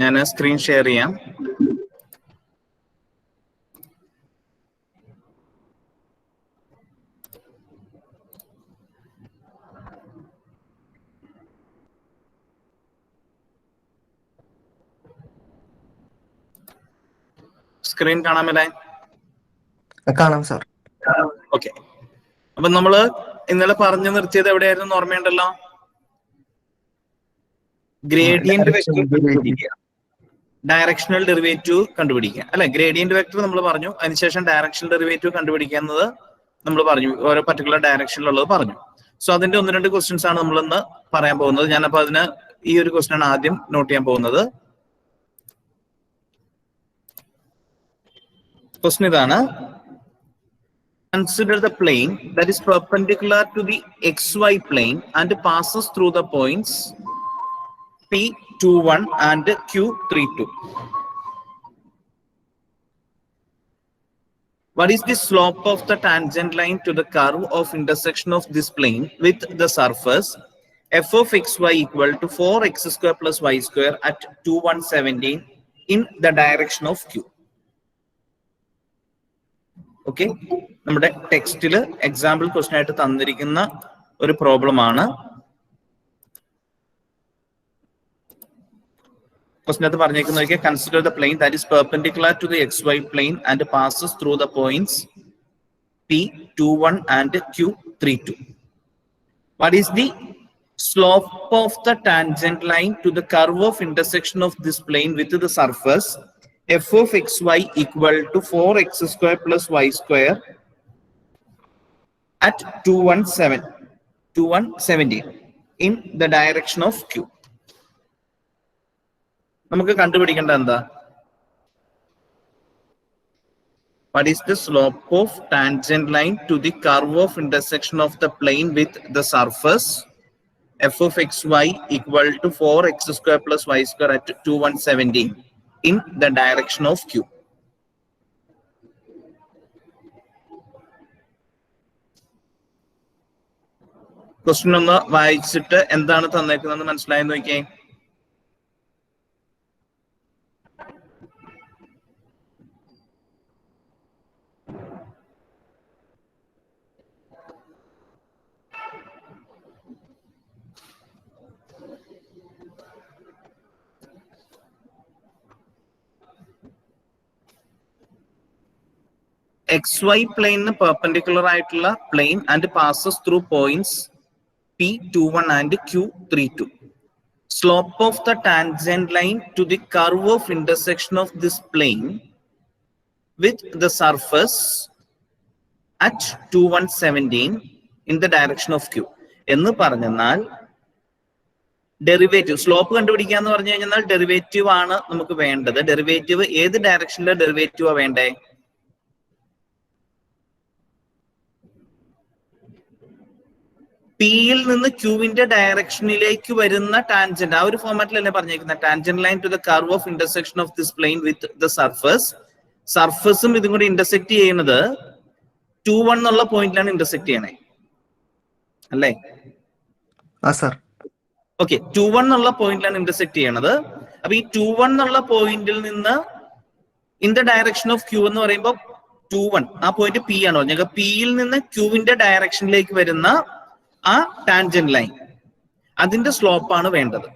ഞാൻ screen share ചെയ്യാം. Screen കാണാമല്ലേ? കാണാം സാർ. ഓക്കെ. അപ്പൊ നമ്മള് ഇന്നലെ പറഞ്ഞു നിർത്തിയത് എവിടെയായിരുന്നു ഓർമ്മയുണ്ടല്ലോ? ഗ്രേഡിയന്റ് വെക്ടർ കണ്ടുപിടിക്കുക, ഡയറക്ഷണൽ ഡെറിവേറ്റീവ് കണ്ടുപിടിക്കുക അല്ലെ? ഗ്രേഡിയന്റ് വെക്ടർ നമ്മൾ പറഞ്ഞു, അതിനുശേഷം ഡയറക്ഷണൽ ഡെറിവേറ്റീവ് കണ്ടുപിടിക്കുക എന്നത് നമ്മൾ പറഞ്ഞു, ഓരോ പർട്ടിക്കുലർ ഡയറക്ഷനിലുള്ളത് പറഞ്ഞു. സോ അതിന്റെ 1-2 ക്വസ്റ്റ്യൻസ് ആണ് നമ്മൾ ഇന്ന് പറയാൻ പോകുന്നത്. ഞാനപ്പോ അതിന് ഈ ഒരു ക്വസ്റ്റ്യൻ ആണ് ആദ്യം നോട്ട് ചെയ്യാൻ പോകുന്നത്. ക്വസ്റ്റ്യൻ ഇതാണ്: consider the plane that is perpendicular to the xy plane and passes through the points P21 and Q32. What is the slope of the tangent line to the curve of intersection of this plane with the surface f of xy equal to 4x square plus y square at 2117 in the direction of Q? Okay, നമ്മുടെ ടെക്സ്റ്റില് example question ആയിട്ട് തന്നിരിക്കുന്ന ഒരു problem ആണ്. ക്വസ്റ്റ്യനകത്ത് പറഞ്ഞേക്കുന്നത് consider the plane that is perpendicular to the XY plane and passes through the points P21 and Q32. What is the slope of the tangent line to the curve of intersection of this plane with the surface f of xy equal to 4x square plus y square at 2117 in the direction of Q. നമുക്ക് കണ്ടുപിടിക്കേണ്ട എന്താ? What is the slope of tangent line to the curve of intersection of the plane with the surface f of xy equal to 4x square plus y square at 2117 in the direction of Q? Question ഒന്ന് വായിച്ചിട്ട് എന്താണ് തന്നേക്കുന്നത് മനസ്സിലായെന്ന് നോക്കിയേ. XY പ്ലെയിനിന് perpendicular ആയിട്ടുള്ള plane and passes through points P21 and Q32. Slope of the tangent line to the curve of intersection of this plane with the surface at 2117 in the direction of Q. എന്ന് പറഞ്ഞാൽ derivative slope കണ്ടുപിടിക്കുക എന്ന് പറഞ്ഞു കഴിഞ്ഞാൽ derivative ആണ് നമുക്ക് വേണ്ടത്. Derivative ഏത് ഡയറക്ഷനിലെ ഡെറിവേറ്റീവ് വേണ്ടേ? പിയിൽ നിന്ന് ക്യൂവിന്റെ ഡയറക്ഷനിലേക്ക് വരുന്ന ടാൻജന്റ്, ആ ഒരു ഫോർമാറ്റിലല്ലേ പറഞ്ഞേക്കുന്നത്. Tangent line to the curve of intersection of this plane with the surface. സർഫസും ഇതും കൂടി ഇന്റർസെക്ട് ചെയ്യുന്നത് 21 എന്നുള്ള പോയിന്റിലാണ് ഇന്റർസെക്ട് ചെയ്യണേ അല്ലേ? ഓക്കെ, 21 എന്നുള്ള പോയിന്റിലാണ് ഇന്റർസെക്ട് ചെയ്യണത്. അപ്പൊ ഈ 21 എന്നുള്ള പോയിന്റിൽ നിന്ന് in the direction of Q എന്ന് പറയുമ്പോൾ 21 ആ പോയിന്റ് പി ആണ് പറഞ്ഞത്. പിയിൽ നിന്ന് ക്യൂവിന്റെ ഡയറക്ഷനിലേക്ക് വരുന്ന ആ ടാൻജന്റ് ലൈൻ, അതിന്റെ സ്ലോപ്പ് ആണ് വേണ്ടത്.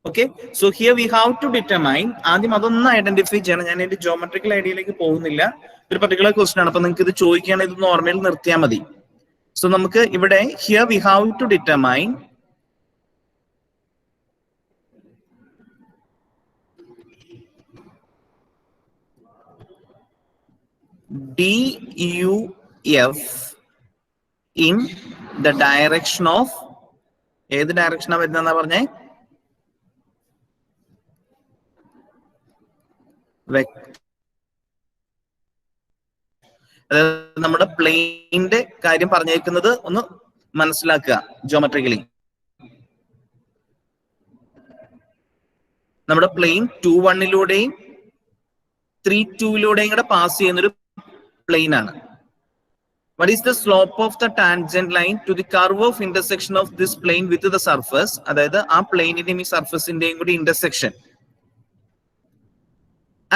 Okay, so here we have to determine. ആദ്യം അതൊന്ന് ഐഡന്റിഫൈ ചെയ്യണം. ഞാൻ എന്റെ ജോമെട്രിക്കൽ ഐഡിയയിലേക്ക് പോകുന്നില്ല, ഒരു പർട്ടിക്കുലർ ക്വസ്റ്റ്യൻ ആണ്. അപ്പൊ നിങ്ങൾക്ക് ഇത് ചോദിക്കുകയാണെങ്കിൽ ഇതൊന്ന് ഓർമ്മയിൽ നിർത്തിയാൽ മതി. സോ നമുക്ക് ഇവിടെ here we have to determine DUF in the direction of, ഏത് ഡയറക്ഷനാ വരുന്നതെന്നാ പറഞ്ഞേ? അതായത് നമ്മുടെ പ്ലെയിനിന്റെ കാര്യം പറഞ്ഞേക്കുന്നത് ഒന്ന് മനസ്സിലാക്കുക ജോമെട്രിക്കലി. നമ്മുടെ പ്ലെയിൻ 21-ലൂടെയും 32-ലൂടെയും കൂടെ പാസ് ചെയ്യുന്നൊരു പ്ലെയിൻ ആണ്. What is the slope of the tangent line to the curve of intersection of this plane with the surface? അതായത് ആ പ്ലെയിനിന്റെയും ഈ സർഫസിന്റെയും കൂടി ഇന്റർസെക്ഷൻ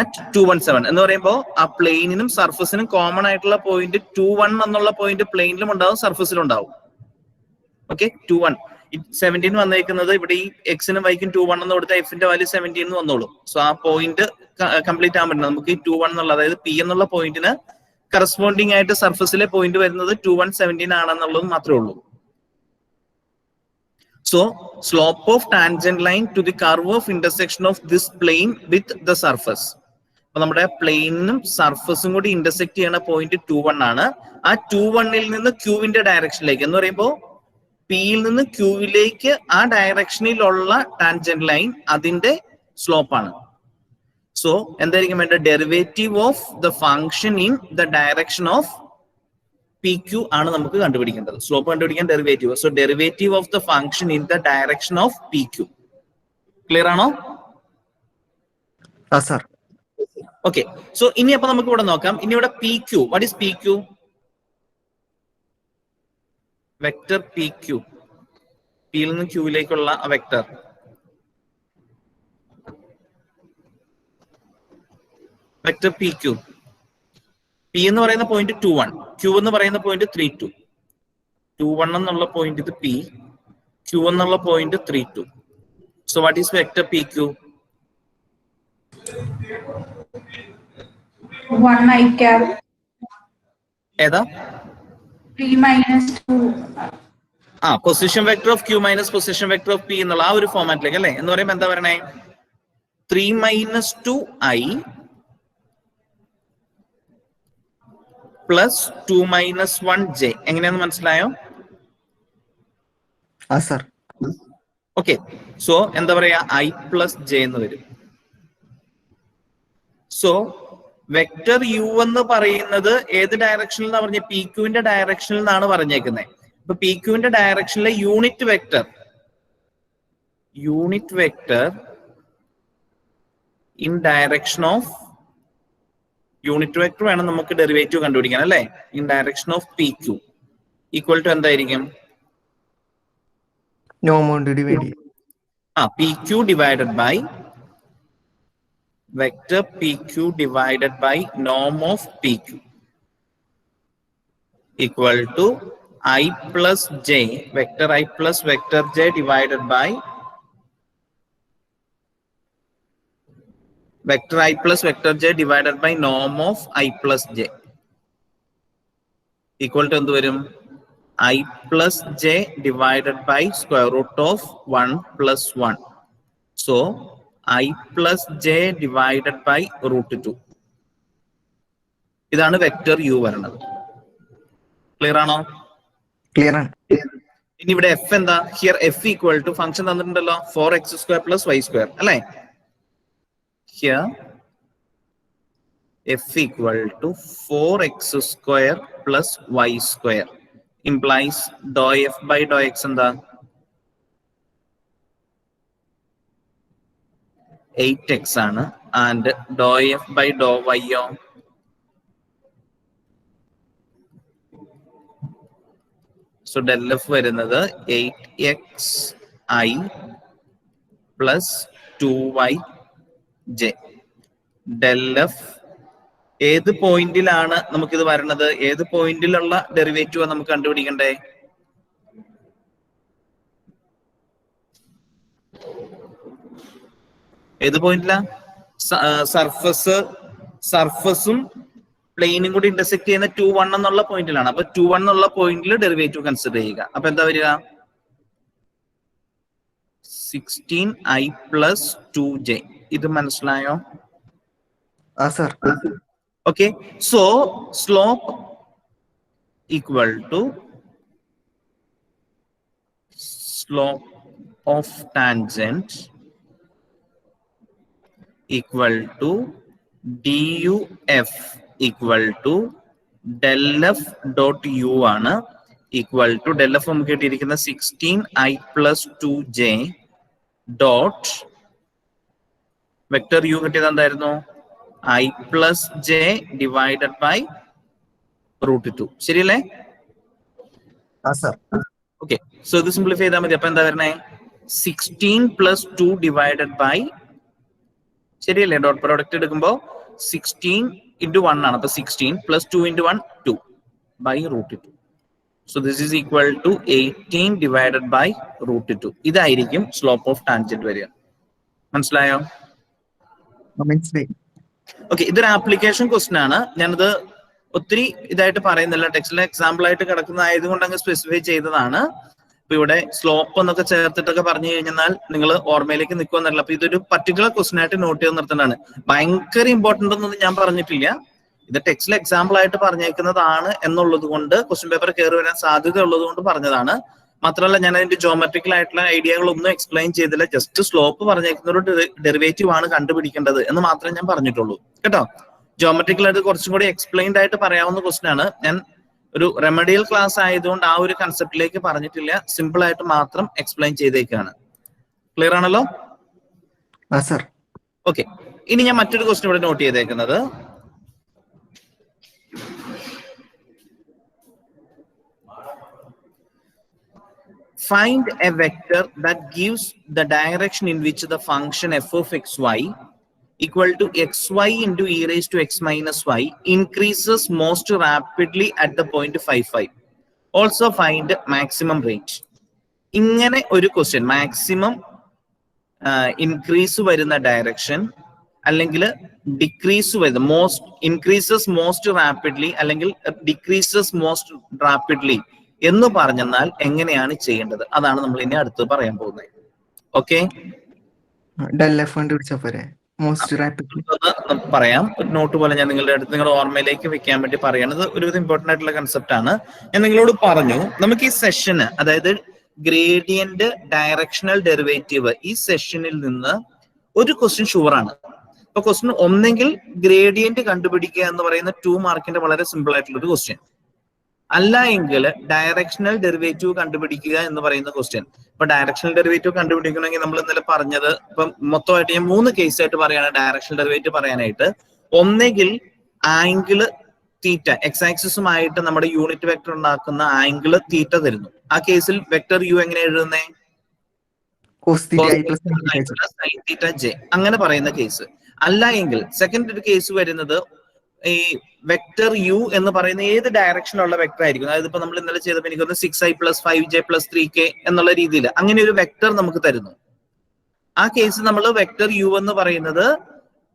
അറ്റ് 217 എന്ന് പറയുമ്പോൾ ആ പ്ലെയിനിനും സർഫസിനും കോമൺ ആയിട്ടുള്ള പോയിന്റ് 21 എന്നുള്ള പോയിന്റ് പ്ലെയിനിലും ഉണ്ടാവും സർഫസിലും ഉണ്ടാവും. ഓക്കെ, 21 17 വന്നേക്കുന്നത് ഇവിടെ ഈ എക്സിനും വൈക്കും 21 എന്ന് കൊടുത്താൽ എഫിന്റെ വാല്യൂ 17 എന്ന് വന്നോളും. സോ ആ പോയിന്റ് കംപ്ലീറ്റ് ആകാൻ പറ്റുന്നത് നമുക്ക് ഈ 21 എന്നുള്ള, അതായത് പി എന്നുള്ള പോയിന്റിന് കറസ്പോണ്ടിങ് ആയിട്ട് സർഫസിലെ പോയിന്റ് വരുന്നത് 2117 ആണെന്നുള്ളത് മാത്രമേ ഉള്ളൂ. So slope of tangent line to the curve of intersection of this plane with the surface. അപ്പൊ നമ്മുടെ പ്ലെയിനും സർഫസും കൂടി ഇന്റർസെക്ട് ചെയ്യുന്ന പോയിന്റ് 21 ആണ്. ആ 21ൽ നിന്ന് ക്യൂവിന്റെ ഡയറക്ഷനിലേക്ക് എന്ന് പറയുമ്പോൾ പിയിൽ നിന്ന് ക്യൂവിലേക്ക് ആ ഡയറക്ഷനിലുള്ള ടാൻജന്റ് ലൈൻ അതിന്റെ സ്ലോപ്പ് ആണ്. സോ എന്തായിരിക്കും വേണ്ട? Derivative of the function in the direction of P Q ആണ് നമുക്ക് കണ്ടുപിടിക്കേണ്ടത്. സ്ലോപ്പ് കണ്ടുപിടിക്കാൻ derivative. So derivative of the function in the direction of P Q. Clear ആണോ? സർ. ഓക്കെ, സോ ഇനി അപ്പൊ നമുക്ക് ഇവിടെ നോക്കാം. ഇനി ഇവിടെ P Q, what is P Q? Vector P Q, പിയിൽ നിന്ന് ക്യൂവിലേക്കുള്ള vector. Vector P Q. P എന്ന് പറയുന്ന പോയിന്റ് 21, ക്യൂ എന്ന് പറയുന്ന പോയിന്റ് 32. 21 എന്നുള്ള പോയിന്റ് ഇത് പി, ക്യൂ എന്നുള്ള point 32. So what is vector P Q? 1 I cap. ഏതാ? 3 minus 2. Position vector of Q minus position vector of P എന്നുള്ള ആ ഒരു ഫോമാറ്റിലേക്ക് അല്ലേ? എന്ന് പറയുമ്പോൾ എന്താ പറയണേ? 3 minus 2i plus 2 minus 1j. എങ്ങനെയാന്ന് മനസ്സിലായോ? സർ. ഓക്കെ, സോ എന്താ പറയാ? i പ്ലസ് ജെ എന്ന് വരും. സോ വെക്ടർ യു എന്ന് പറയുന്നത് ഏത് ഡയറക്ഷനിൽ എന്നാ പറഞ്ഞ? പി ക്യൂവിന്റെ ഡയറക്ഷനിൽ നിന്നാണ് പറഞ്ഞേക്കുന്നത്. അപ്പൊ പി ക്യൂവിന്റെ ഡയറക്ഷനിലെ unit vector in direction of unit vector വേണം നമുക്ക് ഡെറിവേറ്റീവ് കണ്ടുപിടിക്കാൻ അല്ലെ? In direction of P Q equal to എന്തായിരിക്കും? P Q divided by vector P Q divided by നോം of P Q equal to i plus j, vector I plus vector j divided by vector I plus vector j divided by norm of I plus j equal to എന്ത് വരും? I plus j divided by square root of 1 plus 1. So I plus j divided by root 2. ഇതാണ് vector U വരുന്നത്. Clear ആണോ? Clear ആണ്. ഇനി ഇവിടെ F എന്താ? Here F equal to function തന്നിട്ടുണ്ടല്ലോ 4x² plus y² അല്ലേ? Here F equal to 4x² plus y² implies dou f by dou x എന്താ? 8x ആണ്. And dou f by dou y യോ? സോ ഡെൽ എഫ് വരുന്നത് 8xi plus 2yj. Del F ഏത് പോയിന്റിലാണ് നമുക്കിത് വരണത്? ഏത് പോയിന്റിലുള്ള derivative നമുക്ക് കണ്ടുപിടിക്കണ്ടേ? ഏത് പോയിന്റിലാ? സർഫസും പ്ലെയിനും കൂടി ഇന്റർസെക്ട് ചെയ്യുന്ന 21 എന്നുള്ള പോയിന്റിലാണ്. അപ്പൊ 21 എന്നുള്ള പോയിന്റിൽ ഡെറിവേറ്റീവ് കൺസിഡർ ചെയ്യുക. അപ്പൊ എന്താ വരിക? 16i plus 2j. ഇത് മനസ്സിലായോ? Sir. Okay, so slope equal to slope of tangent equal to duf equal to del f dot u ആണ്. equal to del f നമുക്ക് കിട്ടിയിരിക്കുന്ന 16i plus 2j dot vector u കിട്ടിയത് എന്തായിരുന്നു? I plus j divided by √2. ശരിയല്ലേ? sir. Okay, so ഇത് simplify ചെയ്താൽ മതി. അപ്പൊ എന്താ വരണേ? 16 + 2 ഡിവൈഡഡ് ബൈ, ശരിയല്ലേ? ഡോട്ട് പ്രോഡക്റ്റ് എടുക്കുമ്പോൾ 16 × 1 ആണ്. അപ്പൊ 16 + 2 × 1 2 by √2. So this is equal to 18 divided by √2. ഇതായിരിക്കും സ്ലോപ്പ് ഓഫ് ടാൻജന്റ് വരിക. മനസ്സിലായോ? മനസ്സിലായി. ഓക്കെ, ഇതൊരു ആപ്ലിക്കേഷൻ ക്വസ്റ്റ്യൻ ആണ്. ഞാനത് ഒത്തിരി ഇതായിട്ട് പറയുന്നില്ല, ടെക്സ്റ്റിലെ എക്സാമ്പിൾ ആയിട്ട് കിടക്കുന്ന ആയതുകൊണ്ട് അങ്ങ് സ്പെസിഫൈ ചെയ്തതാണ്. ഇപ്പൊ ഇവിടെ സ്ലോപ്പ് എന്നൊക്കെ ചേർത്തിട്ടൊക്കെ പറഞ്ഞു കഴിഞ്ഞാൽ നിങ്ങൾ ഓർമ്മയിലേക്ക് നിൽക്കുമെന്നല്ല. അപ്പൊ ഇതൊരു പർട്ടിക്കുലർ ക്വസ്റ്റ്യൻ ആയിട്ട് നോട്ട് ചെയ്ത് നിർത്തേണ്ടതാണ്. ഭയങ്കര ഇമ്പോർട്ടന്റ് ഒന്നും ഞാൻ പറഞ്ഞിട്ടില്ല. ഇത് ടെക്സ്റ്റിൽ എക്സാമ്പിൾ ആയിട്ട് പറഞ്ഞേക്കുന്നതാണ് എന്നുള്ളത് കൊണ്ട്, ക്വസ്റ്റ്യൻ പേപ്പർ കയറി വരാൻ സാധ്യത ഉള്ളത് കൊണ്ട് പറഞ്ഞതാണ്. മാത്രമല്ല, ഞാൻ അതിന്റെ ജോമെട്രിക്കൽ ആയിട്ടുള്ള ഐഡിയകളൊന്നും എക്സ്പ്ലെയിൻ ചെയ്തില്ല. ജസ്റ്റ് സ്ലോപ്പ് പറഞ്ഞേക്കുന്ന ഒരു ഡെറിവേറ്റീവ് ആണ് കണ്ടുപിടിക്കേണ്ടത് എന്ന് മാത്രമേ ഞാൻ പറഞ്ഞിട്ടുള്ളൂ കേട്ടോ. ജോമെട്രിക്കൽ ആയിട്ട് കുറച്ചും കൂടി എക്സ്പ്ലെയിൻഡ് ആയിട്ട് പറയാവുന്ന ക്വസ്റ്റ്യൻ ആണ്. ഞാൻ ഒരു റെമഡിയൽ ക്ലാസ് ആയതുകൊണ്ട് ആ ഒരു കൺസെപ്റ്റിലേക്ക് പറഞ്ഞിട്ടില്ല, സിമ്പിൾ ആയിട്ട് മാത്രം എക്സ്പ്ലെയിൻ ചെയ്തേക്കാണ്. ക്ലിയർ ആണല്ലോ? sir. ഓക്കെ, ഇനി ഞാൻ മറ്റൊരു ക്വസ്റ്റ്യൻ ഇവിടെ നോട്ട് ചെയ്തേക്കുന്നത്, find a vector that gives the direction in which the function f of xy equal to xy into e raised to x minus y increases most rapidly at the point 55. Also find maximum range. ഇങ്ങനെ ഒരു question, maximum increase വരുന്ന direction അല്ലെങ്കിൽ decrease വരുന്ന, most increases most rapidly അല്ലെങ്കിൽ decreases most rapidly എന്ന് പറഞ്ഞാൽ എങ്ങനെയാണ് ചെയ്യേണ്ടത്? അതാണ് നമ്മൾ ഇനി അടുത്ത് പറയാൻ പോകുന്നത്. ഓക്കെ, ഡെൽ എഫ് കണ്ടുപിടിച്ചാ പോരെ? മോസ്റ്റ് റാപ്പിഡ്ലി പറയാം. ഒരു നോട്ട് പോലെ ഞാൻ നിങ്ങളുടെ അടുത്ത്, നിങ്ങളുടെ ഓർമ്മയിലേക്ക് വെക്കാൻ വേണ്ടി പറയണത് ഒരു ഇമ്പോർട്ടന്റ് ആയിട്ടുള്ള കൺസെപ്റ്റ് ആണ്. ഞാൻ നിങ്ങളോട് പറഞ്ഞു, നമുക്ക് ഈ സെഷന്, അതായത് ഗ്രേഡിയന്റ് ഡയറക്ഷണൽ ഡെറിവേറ്റീവ്, ഈ സെഷനിൽ നിന്ന് ഒരു ക്വസ്റ്റ്യൻ ഷുവർ ആണ്. അപ്പൊ ക്വസ്റ്റ്യൻ ഒന്നെങ്കിൽ ഗ്രേഡിയന്റ് കണ്ടുപിടിക്കുക എന്ന് പറയുന്ന 2 മാർക്കിന്റെ വളരെ സിമ്പിൾ ആയിട്ടുള്ള ഒരു ക്വസ്റ്റ്യൻ, അല്ല എങ്കിൽ ഡയറക്ഷണൽ ഡെറിവേറ്റീവ് കണ്ടുപിടിക്കുക എന്ന് പറയുന്ന ക്വസ്റ്റ്യൻ. ഇപ്പൊ ഡയറക്ഷണൽ ഡെറിവേറ്റീവ് കണ്ടുപിടിക്കണമെങ്കിൽ നമ്മൾ ഇന്നലെ പറഞ്ഞത്, ഇപ്പൊ മൊത്തമായിട്ട് ഞാൻ 3 കേസ് ആയിട്ട് പറയാണ് ഡയറക്ഷണൽ ഡെറിവേറ്റീവ് പറയാനായിട്ട്. ഒന്നെങ്കിൽ ആംഗിള് തീറ്റ, എക്സ് ആക്സിസുമായിട്ട് നമ്മുടെ യൂണിറ്റ് വെക്ടർ ഉണ്ടാക്കുന്ന ആംഗിള് തീറ്റ തരുന്നു. ആ കേസിൽ വെക്ടർ യു എങ്ങനെ എഴുതുന്നേ? sin θ j, അങ്ങനെ പറയുന്ന കേസ്. അല്ല എങ്കിൽ സെക്കൻഡ് ഒരു കേസ് വരുന്നത്, ഈ വെക്ടർ യു എന്ന് പറയുന്ന ഏത് ഡയറക്ഷനിലുള്ള വെക്ടർ ആയിരിക്കും. അതായത് ഇപ്പൊ നമ്മൾ ഇന്നലെ ചെയ്തപ്പോൾ എനിക്ക് 6i + 5j + 3k എന്നുള്ള രീതിയിൽ അങ്ങനെ ഒരു വെക്ടർ നമുക്ക് തരുന്നു. ആ കേസ് നമ്മൾ വെക്ടർ യു എന്ന് പറയുന്നത്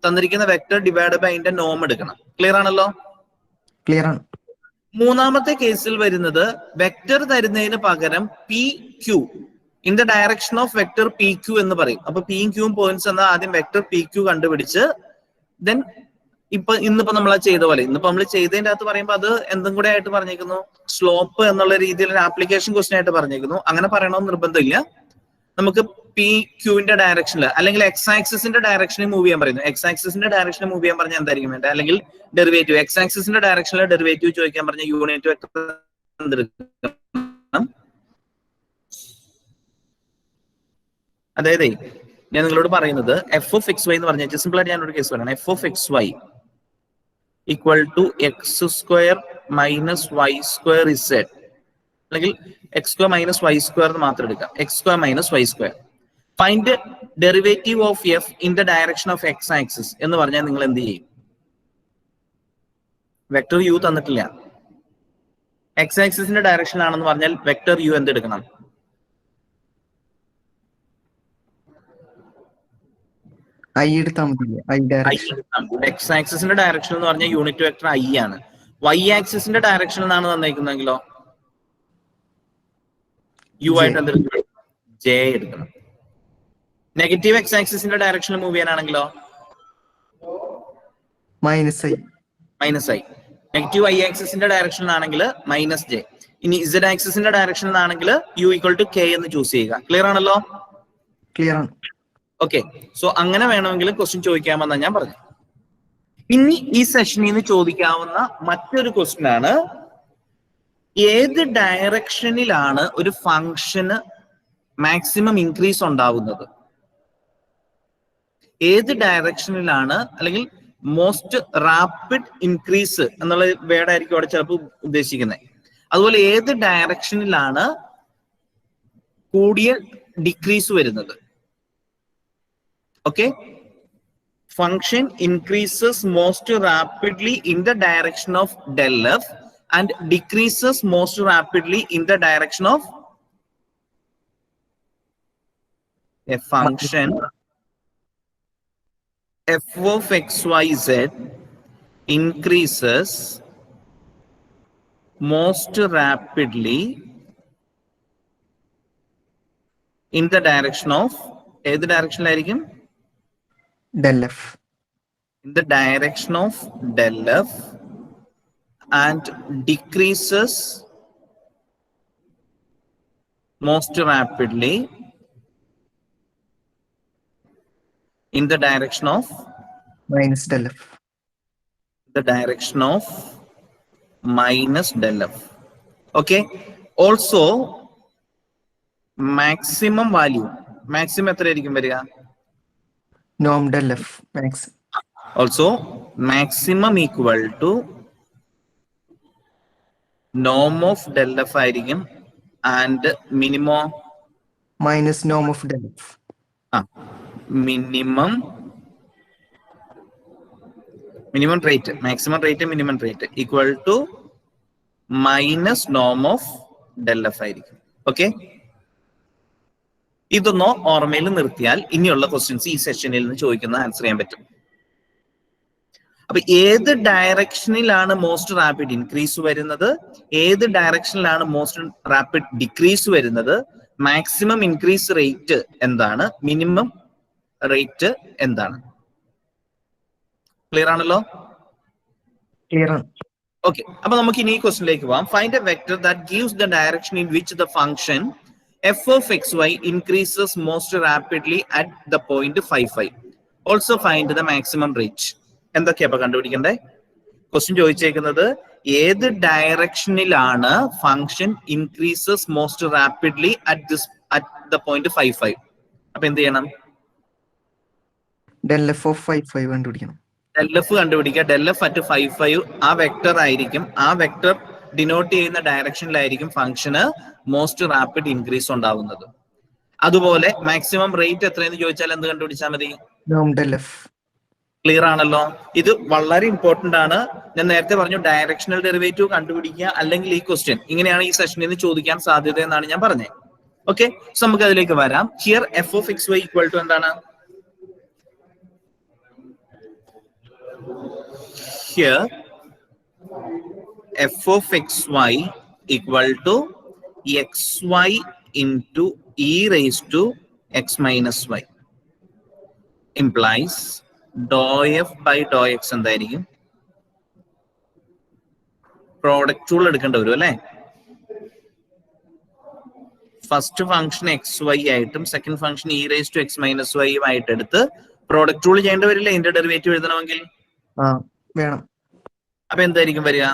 തന്നിരിക്കുന്ന വെക്ടർ ഡിവൈഡ് ബൈ അതിന്റെ നോം എടുക്കണം. ക്ലിയർ ആണല്ലോ? ക്ലിയർ ആണ്. മൂന്നാമത്തെ കേസിൽ വരുന്നത്, വെക്ടർ തരുന്നതിന് പകരം P Q, in the direction of vector P Q എന്ന് പറയും. അപ്പൊ പിയും ക്യൂവും പോയിന്റ്സ് എന്നാൽ ആദ്യം വെക്ടർ പി ക്യൂ കണ്ടുപിടിച്ച് ദെൻ ഇന്നിപ്പോ നമ്മൾ ചെയ്ത പോലെ, ഇന്നിപ്പോ നമ്മൾ ചെയ്തതിന്റെ അകത്ത് പറയുമ്പോൾ അത് എന്തും കൂടെ ആയിട്ട് പറഞ്ഞേക്കുന്നു, സ്ലോപ്പ് എന്നുള്ള രീതിയിൽ ഒരു ആപ്ലിക്കേഷൻ ക്വസ്റ്റ്യൻ ആയിട്ട് പറഞ്ഞേക്കുന്നു. അങ്ങനെ പറയണമെന്ന് നിർബന്ധമില്ല. നമുക്ക് പി ക്യൂവിന്റെ ഡയറക്ഷനിൽ അല്ലെങ്കിൽ എക്സ് ആക്സിസിന്റെ ഡയറക്ഷനിൽ മൂവ് ചെയ്യാൻ പറയുന്നു. എക്സ് ആക്സിസിന്റെ ഡയറക്ഷനിൽ മൂവ് ചെയ്യാൻ പറഞ്ഞാൽ എന്തായിരിക്കും വേണ്ടത്? അല്ലെങ്കിൽ ഡെറിവേറ്റീവ്, എക്സ് ആക്സിസിന്റെ ഡയറക്ഷനിൽ ഡെറിവേറ്റീവ് ചോദിക്കാൻ പറഞ്ഞ യൂണിറ്റ് വെക്ടർ എന്തെടുക്കണം? അതായത് ഞാൻ നിങ്ങളോട് പറയുന്നത് എഫ് ഓഫ് എക്സ് വൈ എന്ന് പറഞ്ഞാൽ സിമ്പിൾ ആയിട്ട് ഞാനൊരു കേസ് പറയണം. F of X Y equal to x² - y² z, അല്ലെങ്കിൽ x² - y² എന്ന് മാത്രം എടുക്കാം. x² - y². Find derivative of f in the direction of X axis എന്ന് പറഞ്ഞാൽ നിങ്ങൾ എന്ത് ചെയ്യും? വെക്ടർ യു തന്നിട്ടില്ല, എക്സ് ആക്സിസിന്റെ ഡയറക്ഷൻ ആണെന്ന് പറഞ്ഞാൽ വെക്ടർ യു എന്തെടുക്കണം? ഐ എടുത്താൽ മതി. I direction. എക്സ് ആക്സിസിന്റെ ഡയറക്ഷൻ എന്ന് പറഞ്ഞാൽ യൂണിറ്റ് വെക്ടർ ഐ ആണ്. വൈ ആക്സിസിന്റെ ഡയറക്ഷൻ എന്നാണ് തന്നേക്കുന്നതെങ്കിലോ യു ആയിട്ട് എന്തെടുക്കണം? ജെ എടുക്കണം. നെഗറ്റീവ് എക്സ് ആക്സിസിന്റെ ഡയറക്ഷനിൽ മൂവ് ചെയ്യാനാണെങ്കിലോ -i. നെഗറ്റീവ് ഐ ആക്സിസിന്റെ ഡയറക്ഷനിലാണെങ്കിൽ -j. ഇനി ഇസഡ് ആക്സിസിന്റെ ഡയറക്ഷനിലാണെങ്കിൽ യു ഈക്വൽ ടു കെ എന്ന് ചൂസ് ചെയ്യുക. ക്ലിയർ ആണല്ലോ? ക്ലിയർ ആണ്. ഓക്കെ, സോ അങ്ങനെ വേണമെങ്കിൽ ക്വസ്റ്റ്യൻ ചോദിക്കാമെന്നാണ് ഞാൻ പറഞ്ഞു. ഇനി ഈ സെഷനിൽ നിന്ന് ചോദിക്കാവുന്ന മറ്റൊരു ക്വസ്റ്റ്യൻ ആണ്, ഏത് ഡയറക്ഷനിലാണ് ഒരു ഫംഗ്ഷന് മാക്സിമം ഇൻക്രീസ് ഉണ്ടാവുന്നത്? ഏത് ഡയറക്ഷനിലാണ്, അല്ലെങ്കിൽ മോസ്റ്റ് റാപ്പിഡ് ഇൻക്രീസ് എന്നുള്ള വേർഡ് ആയിരിക്കും അവിടെ ചിലപ്പോൾ ഉദ്ദേശിക്കുന്നത്. അതുപോലെ ഏത് ഡയറക്ഷനിലാണ് കൂടിയ ഡിക്രീസ് വരുന്നത്? Okay, function increases most rapidly in the direction of del f and decreases most rapidly in the direction of a function f of xyz increases most rapidly in the direction of ഏത് ഡയറക്ഷനിലായിരിക്കും? del f. In the direction of del f and decreases most rapidly in the direction of minus del f. the direction of minus del f. Okay, also maximum value, maximum എത്ര ആയിരിക്കും വരിക? Norm del f max. Also maximum equal to norm of del f ആയിരിക്കും and minimum Minus norm of del f. minimum rate, maximum rate, minimum rate equal to minus norm of del f ആയിരിക്കും. Okay, ഇതൊന്നോ ഓർമ്മയിൽ നിർത്തിയാൽ ഇനിയുള്ള questions ഈ സെഷനിൽ നിന്ന് ചോദിക്കുന്ന answer ചെയ്യാൻ പറ്റും. അപ്പൊ ഏത് ഡയറക്ഷനിലാണ് മോസ്റ്റ് റാപ്പിഡ് ഇൻക്രീസ് വരുന്നത്, ഏത് ഡയറക്ഷനിലാണ് മോസ്റ്റ് റാപ്പിഡ് ഡിക്രീസ് വരുന്നത്, മാക്സിമം ഇൻക്രീസ് റേറ്റ് എന്താണ്, മിനിമം റേറ്റ് എന്താണ്? ക്ലിയർ ആണല്ലോ? Clear ആണ്. ഓക്കെ, അപ്പൊ നമുക്ക് ഇനി ഈ ക്വസ്റ്റിനിലേക്ക് പോവാം. Find A vector that gives the direction in which the function f of xy increases most rapidly at the point 55. Also find the maximum rate. എന്തൊക്കെയാ അപ്പൊ കണ്ടുപിടിക്കണ്ടേ? ക്വസ്റ്റ്യൻ ചോദിച്ചേക്കുന്നത് ഏത് ഡയറക്ഷനിലാണ് function increases most rapidly at the point 55. അപ്പൊ എന്ത് ചെയ്യണം? del f of 55 കണ്ടുപിടിക്കണം. del f കണ്ടുപിടിക്കുക. del f at 55 ആ വെക്ടർ ആയിരിക്കും. ആ വെക്ടർ ഡിനോട്ട് ചെയ്യുന്ന ഡയറക്ഷനിലായിരിക്കും ഫംഗ്ഷന് മോസ്റ്റ് റാപ്പിഡ് ഇൻക്രീസ് ഉണ്ടാവുന്നത്. അതുപോലെ മാക്സിമം റേറ്റ് എത്രയെന്ന് ചോദിച്ചാൽ എന്ത് കണ്ടുപിടിച്ചാൽ മതി? Norm del f. ക്ലിയർ ആണല്ലോ? ഇത് വളരെ ഇമ്പോർട്ടന്റ് ആണ്. ഞാൻ നേരത്തെ പറഞ്ഞു ഡയറക്ഷണൽ ഡെറിവേറ്റീവ് കണ്ടുപിടിക്കുക അല്ലെങ്കിൽ ഈ ക്വസ്റ്റ്യൻ ഇങ്ങനെയാണ് ഈ സെഷനിൽ നിന്ന് ചോദിക്കാൻ സാധ്യത എന്നാണ് ഞാൻ പറഞ്ഞത്. ഓക്കെ, സോ നമുക്ക് അതിലേക്ക് വരാം. Here F of X Y equal to എന്താണ്? Here F of X Y equal to xy into e raised to x minus y implies dou f by dou x എന്തായിരിക്കും? പ്രോഡക്റ്റ് ടൂൾ എടുക്കേണ്ടി വരും അല്ലെ? First function x y ആയിട്ടും second function e raise to X minus y ആയിട്ട് എടുത്ത് product tool ചെയ്യേണ്ടി വരില്ല ഇതിന്റെ ഡെറിവേറ്റീവ് എഴുതണമെങ്കിൽ? വേണം. അപ്പൊ എന്തായിരിക്കും വരിക?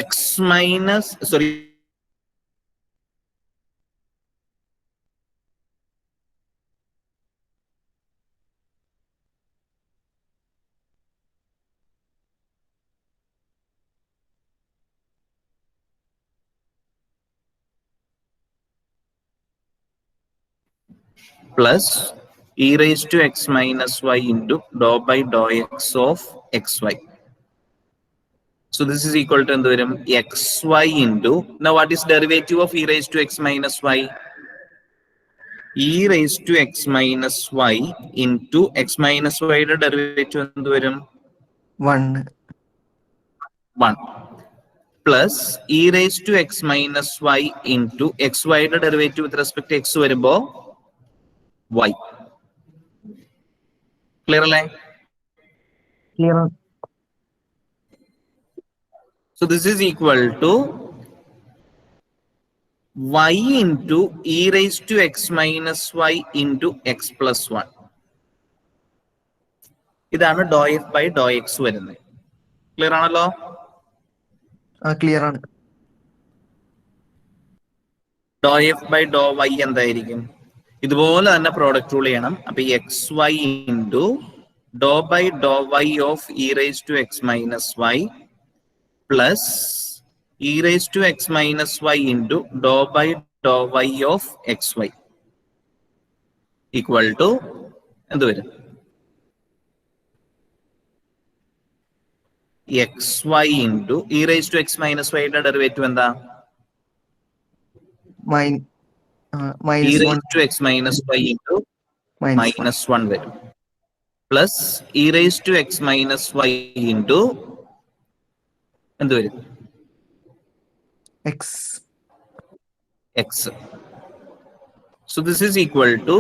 x minus sorry plus e raised to x minus y into dou by dou x of xy. So this is equal to xy into, now what is derivative of e raised to x minus y? E raised to x minus y into x minus y derivative 1 plus e raised to x minus y into xy derivative with respect to x വരുമ്പോ y. Clear അല്ലേ? Clear. So this is equal to y into e raised to x minus y into x plus 1. ഇതാണ് dou f by dou x വരുന്നത്. Clear ആണല്ലോ? Clear ആണ്. Doe F by doe Y എന്തായിരിക്കും? ഇതുപോലെ തന്നെ product rule ചെയ്യണം. അപ്പൊ X Y into doe by doe Y of E raise to X minus Y plus E raise to X minus Y into doe by doe Y of X Y equal to എന്ത് വരും? X Y into E raise to X minus വൈയുടെ derivative എന്താ? E minus one raise to X minus Y into minus one minus one വരും plus E raise to X minus Y into എന്ത് വരും? X. X. So this is equal to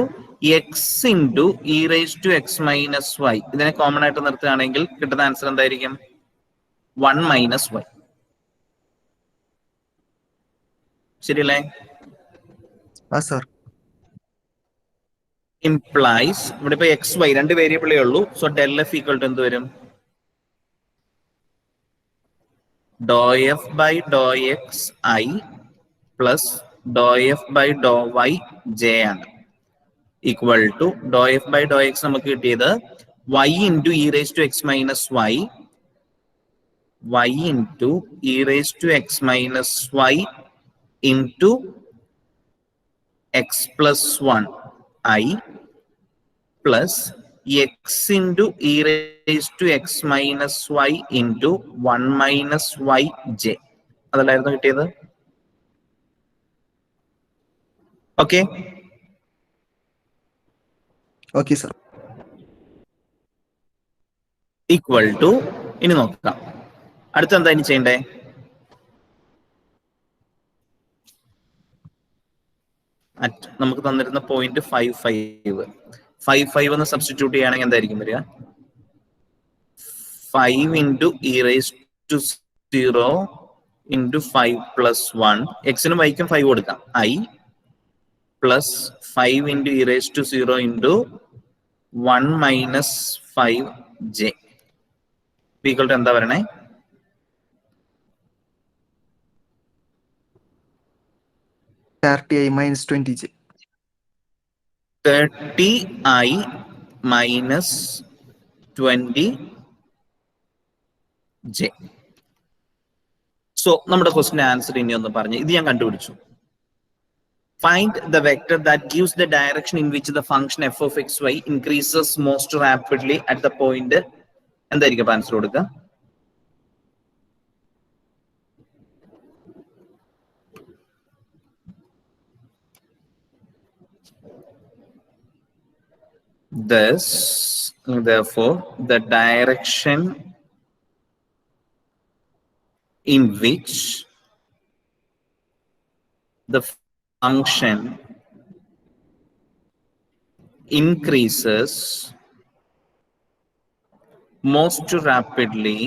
X into E raise to X minus Y. ഇതിനെ common ആയിട്ട് നിർത്തുകയാണെങ്കിൽ കിട്ടുന്ന answer എന്തായിരിക്കും? 1 minus Y. ശരിയല്ലേ? ആ സർ. ഇംപ്ലൈസ് ഇവിടെ ഇപ്പൊ എക്സ് വൈ രണ്ട് വേരിയബിളേ ഉള്ളൂ. So del F equal to എന്ത് വരും? Doe F by doe X I plus doe F by doe Y J ആണ് equal to doe F by doe X നമുക്ക് കിട്ടിയത് Y into E raise to X minus Y into E raise to X minus Y into X plus one I plus X into E raise to X minus Y into 1 minus Y J. അതല്ലായിരുന്നു കിട്ടിയത്? Okay okay sir. Equal to ഇനി നോക്കാം അടുത്ത എന്താ ഇനി ചെയ്യണ്ടേ? നമുക്ക് തന്നിരുന്ന point 5 എന്ന് സബ്സ്റ്റിറ്റ്യൂട്ട് ചെയ്യുകയാണെങ്കിൽ എന്തായിരിക്കും വരിക? 5 into E raise to 0 into 5 plus 1. എക്സിനും വൈക്കും 5 കൊടുക്കാം. I plus 5 into E raise to 0 into 1 minus 5 j equal to എന്താ വരണേ? 30i minus 20j. 30i minus 20j. So നമ്മുടെ ക്വസ്റ്റിന്റെ ആൻസർ ഇനി ഒന്ന് പറഞ്ഞു. ഇത് ഞാൻ കണ്ടുപിടിച്ചു. Find the vector that gives the direction in which the function f of xy increases most rapidly at the point. എന്തായിരിക്കും ആൻസർ കൊടുക്കുക? Thus, therefore, the direction in which the function increases most rapidly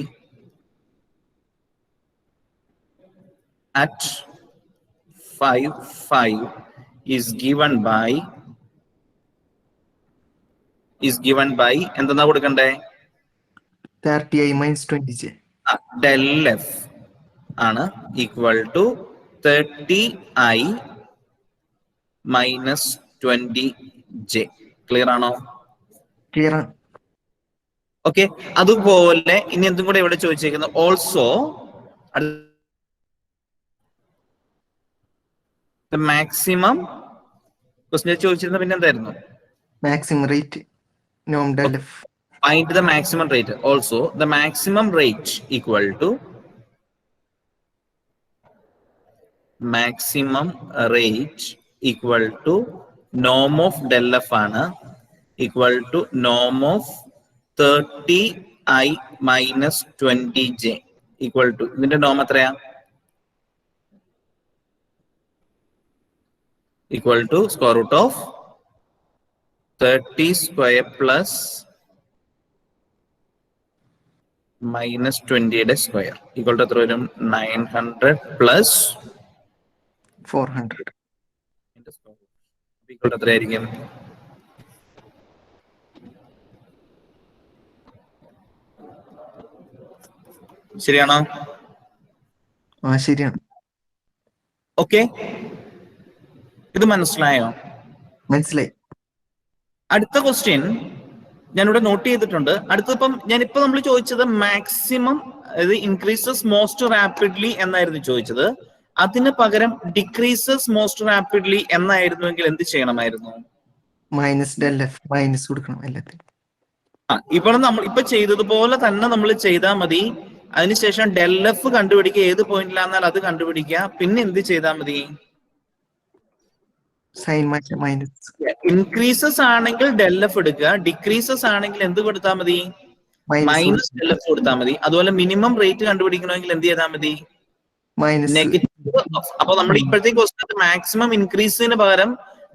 at 5 is given by എന്തെന്നാ കൊടുക്കണ്ടേ? 30i minus 20j. Del F ആണ് equal to 30i minus 20j. Clear ആണോ? Clear ആണ്. Okay. അതുപോലെ ഇനി എന്തും കൂടെ ഇവിടെ ചോദിച്ചേക്കുന്നത് ഓൾസോ മാക്സിമം ക്വസ്റ്റ്യൻ ചോദിച്ചിരുന്ന പിന്നെ എന്തായിരുന്നു? മാക്സിമം റേറ്റ് നോം del F. Find the maximum rate. Also, the maximum rate equal to norm of del f ആണ് equal to norm of 30i minus 20j equal to ഇതിന്റെ norm എത്രയാ? Equal to square root of 30 square plus minus 20 square equal to 900 plus 400 equal to 3 ആയിരിക്കും. ശരിയാണോ? ശരിയാണ്. Okay. ഇത് മനസ്സിലായോ? മനസ്സിലായി. അടുത്ത ക്വസ്റ്റ്യൻ ഞാനിവിടെ നോട്ട് ചെയ്തിട്ടുണ്ട്. അടുത്തപ്പം ഞാനിപ്പോ നമ്മൾ ചോദിച്ചത് മാക്സിമം ഇത് ഇൻക്രീസസ് മോസ്റ്റ് റാപ്പിഡ്ലി എന്നായിരുന്നു ചോദിച്ചത്. അതിന് പകരം ഡിക്രീസസ് മോസ്റ്റ് റാപ്പിഡ്ലി എന്നായിരുന്നുവെങ്കിൽ എന്ത് ചെയ്യണമായിരുന്നു? മൈനസ് ഡെൽ എഫ് മൈനസ് കൊടുക്കണം എല്ലാത്തിനും. ഇപ്പോൾ നമ്മൾ ഇപ്പൊ ചെയ്തതുപോലെ തന്നെ നമ്മൾ ചെയ്താൽ മതി. അതിനുശേഷം ഡെൽ എഫ് കണ്ടുപിടിക്കുക, ഏത് പോയിന്റിലാന്നാൽ അത് കണ്ടുപിടിക്കുക. പിന്നെ എന്ത് ചെയ്താൽ മതി? സൈൻ മാറ്റം മൈനസ്. ഇൻക്രീസസ് ആണെങ്കിൽ ഡെൽ എഫ് എടുക്കുക, ഡിക്രീസസ് ആണെങ്കിൽ എന്ത് കൊടുത്താൽ മതി? മൈനസ് ഡെൽ എഫ് കൊടുത്താൽ മതി. അതുപോലെ മിനിമം റേറ്റ് കണ്ടുപിടിക്കണമെങ്കിൽ എന്ത് ചെയ്താൽ മതി? നെഗറ്റീവ്. അപ്പൊ നമ്മുടെ ഇപ്പോഴത്തെ ക്വസ്റ്റ്യൻ മാക്സിമം ഇൻക്രീസിന് പകരം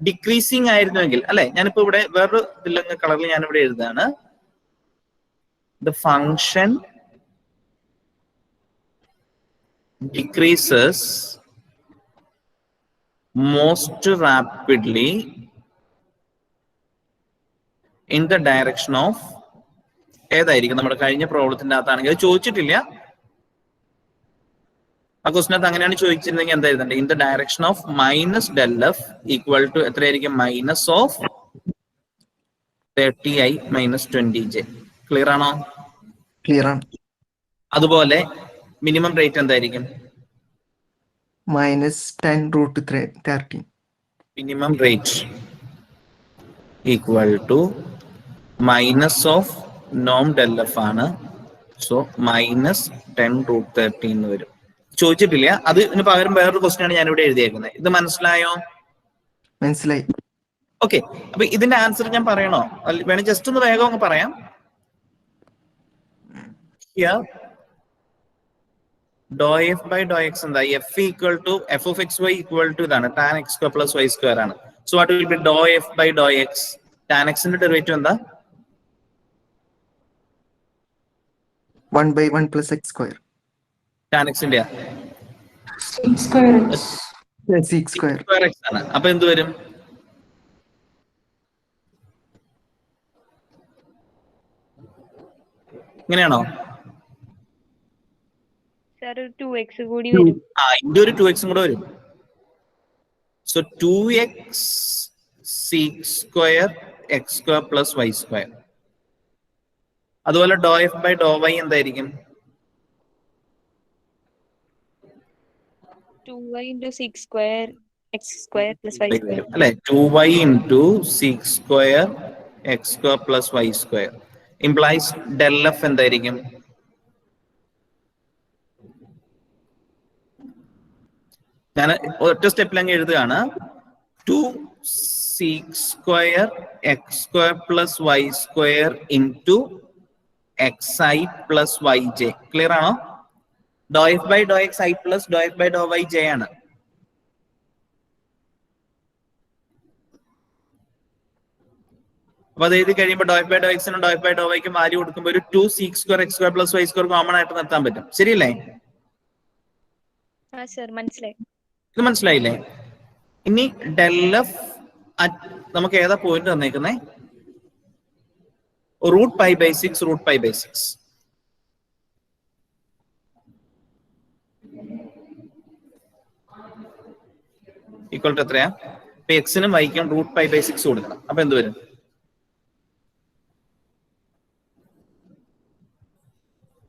ഡിക്രീസിങ് ആയിരുന്നുവെങ്കിൽ, അല്ലെ? ഞാനിപ്പോ ഇവിടെ വേറൊരു ഇതിലങ്ങ് കളറിൽ ഞാനിവിടെ എഴുതാണ്. The function decreases most rapidly in the direction of ഏതായിരിക്കും? നമ്മുടെ കഴിഞ്ഞ പ്രോബ്ലത്തിന്റെ അകത്താണെങ്കിൽ അത് ചോദിച്ചിട്ടില്ല. ആ ക്വസ്റ്റിനകത്ത് അങ്ങനെയാണ് ചോദിച്ചിരുന്നെങ്കിൽ എന്തായിരുന്നുണ്ട്? In the direction of minus del F equal to എത്രയായിരിക്കും? Minus of 30i minus 20j. Clear ആണോ? ക്ലിയർ ആണ്. അതുപോലെ മിനിമം റേറ്റ് എന്തായിരിക്കും? Minus 10√13. Minimum rate equal to minus of നോം ഡെൽ എഫ് ആണ്. സോ മൈനസ് 10√13 എന്ന് വരും. ചോദിച്ചിട്ടില്ല. അതിന് പകരം വേറൊരു ക്വസ്റ്റ്യൻ ആണ് ഞാനിവിടെ എഴുതിയേക്കുന്നത്. ഇത് മനസ്സിലായോ? മനസ്സിലായി. ഓക്കെ. അപ്പൊ ഇതിന്റെ ആൻസർ ഞാൻ പറയണോ? വേണേ ജസ്റ്റ് ഒന്ന് വേഗം അങ്ങ് പറയാം. Here dou f by dou x എന്താ? f equal to f of xy equal to ഇതാണ് tan x square plus y square ആണ്. So what will be dou f by dou x? tan x ന്റെ derivative എന്താ? 1/1 plus x square. tan x ന്റെ square x. sec square. square x ആണ്. അപ്പൊ എന്ത് വരും? ഇങ്ങനെയാണോ? സർ 2x കൂടി വരും. ഇതിന്റെ ഒരു 2x കൂടെ വരും. So 2x sec square x square plus y square. അതുപോലെ dou f by dou y എന്തായിരിക്കും? 2y into sec square x square plus y square. അല്ലെ? 2y into sec square x square plus y square implies del f എന്തായിരിക്കും? ഞാൻ ഒറ്റ സ്റ്റെപ്പിൽ അങ്ങ് എഴുതുകയാണ്. 2 sec square x square plus y square into xi plus yj. Clear ആണോ? dou f by dou xi plus dou f by dou yj ആണ്. അപ്പൊ അത് എഴുതി കഴിയുമ്പോൾ dou f by dou x നും dou f by dou y ക്കും value കൊടുക്കുമ്പോൾ ഒരു 2 sec square x square plus y square common ആയിട്ട് നിർത്താൻ പറ്റും. ശരിയല്ലേ? സർ മനസ്സിലായി. ഇത് മനസ്സിലായില്ലേ? ഇനി ഡെൽ എഫ് നമുക്ക് ഏതാ പോയിന്റ് തന്നേക്കുന്നേ? √π/6 √π/6 ഈക്വൽ ടു എത്രയാ? ഇപ്പൊ എക്സിനും വൈക്കും √π/6 കൊടുക്കണം. അപ്പൊ എന്ത് വരും?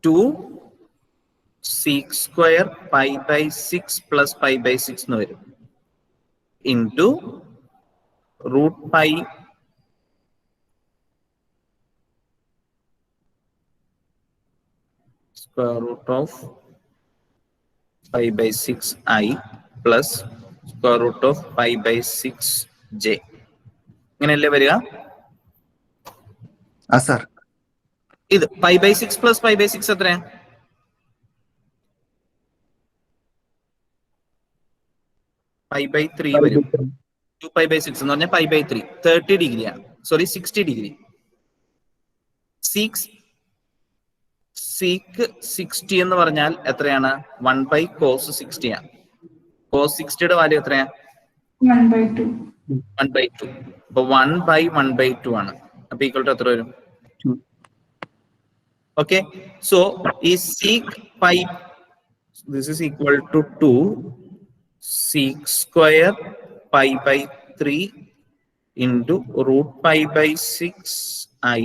2 sec square π/6 plus π/6 എന്ന് വരും into √π square root of π/6i plus square root of π/6j. ഇങ്ങനെയല്ലേ വരിക? സർ ഇത് π/6 plus π/6 എത്രയാ? π/3 വരും. 2π/6 എന്ന് പറഞ്ഞാൽ π/3 30 ഡിഗ്രിയാണ്. Sorry 60 degree. sec 60 എന്ന് പറഞ്ഞാൽ എത്രയാണ്? 1/cos 60 ആണ്. cos 60യുടെ വാല്യൂ എത്രയാ? 1/2. 1/2. അപ്പൊ 1/1/2 ആണ്. അപ്പൊ ഈക്വൽ ടു എത്ര വരും? ഓക്കെ. സോ ഈ sec pi this is equal to 2 sec square pi by 3 into root pi by 6i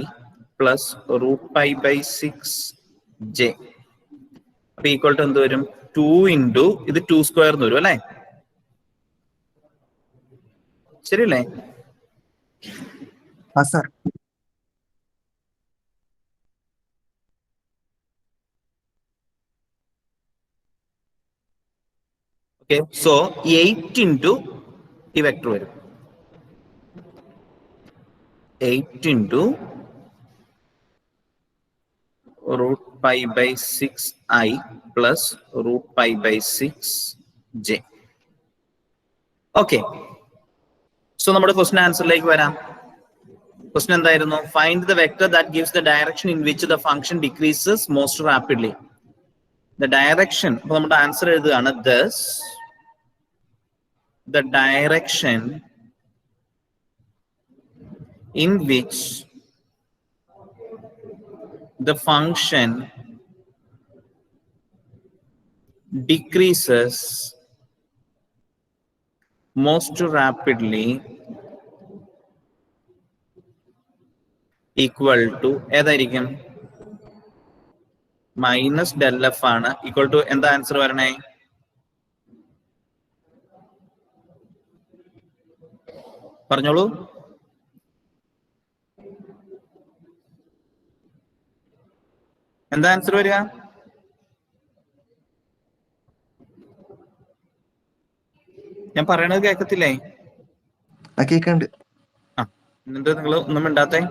plus root pi by 6j. അപ്പൊ ഈക്വൽ ടു എന്ത് വരും? 2 into ഇത് 2 സ്ക്വയർ എന്ന് വരും അല്ലേ? ശരിയല്ലേ? സർ ഓക്കെ, സോ 8 into ഈ വെക്ടർ വരും 8 into root pi by 6i plus root pi by 6j. Okay, so നമ്മുടെ ക്വസ്റ്റ്യൻ ആൻസറിലേക്ക് വരാം. ക്വസ്റ്റ്യൻ എന്തായിരുന്നു? Find the vector that gives the direction in which the function decreases most rapidly. The direction, അപ്പൊ നമ്മുടെ answer എഴുതുകയാണ് thus the direction in which the function decreases most rapidly equal to ഏതായിരിക്കും? Minus del F ആണ്. Equal to എന്താ answer വരണേ? പറഞ്ഞോളൂ. എന്താ answer വരിക? ഞാൻ പറയണത് കേൾക്കത്തില്ലേ? കേൾക്കണ്ട്. ആ, എന്നിട്ട് നിങ്ങൾ ഒന്നും മിണ്ടാത്തെ?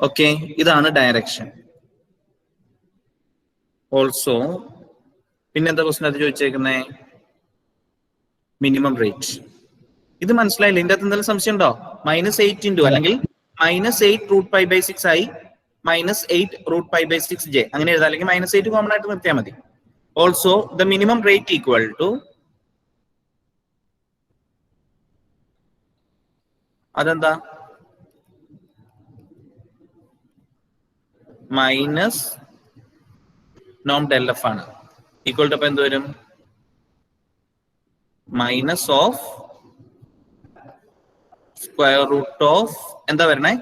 ഓക്കെ, ഇതാണ് ഡയറക്ഷൻ. ഓൾസോ പിന്നെന്താ ക്വസ്റ്റ്യൻ അത് ചോദിച്ചേക്കുന്നേ? Minimum rate. ഇത് മനസ്സിലായില്ല? ഇതിന്റെ അകത്ത് എന്തെങ്കിലും സംശയം ഉണ്ടോ? -8 into അല്ലെങ്കിൽ -8 root pi by 6i -8 root pi by 6j അങ്ങനെ എഴുതാം, അല്ലെങ്കിൽ -8 കോമൺ ആയിട്ട് നിർത്തിയാൽ മതി. Also the minimum rate equal to അതെന്താ? മൈനസ് നോം ഡെൽ എഫ് ആണ്. ഈക്വൽ ടു അപ്പൊ എന്ത് വരും? Minus of square root of എന്താ വരണേ?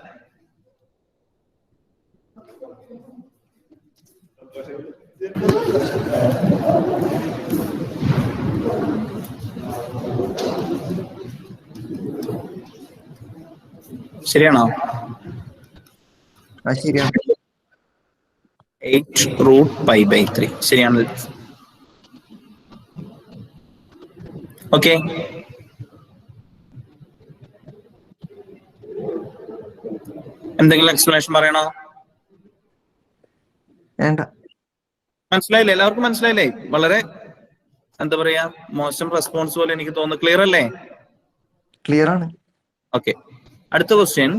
ശരിയാണോ? ശരിയാണ്. 8 root pi by 3 ശരിയാണ്. ഓക്കെ, എന്തെങ്കിലും എക്സ്പ്ലനേഷൻ പറയണോ? വേണ്ട. മനസ്സിലായില്ലേ? എല്ലാവർക്കും മനസ്സിലായില്ലേ? വളരെ എന്താ പറയാ, മോശം റെസ്പോൺസ് പോലെ എനിക്ക് തോന്നുന്നു. ക്ലിയർ അല്ലേ? ക്ലിയർ ആണ്. ഓക്കെ, അടുത്ത ക്വസ്റ്റ്യൻ.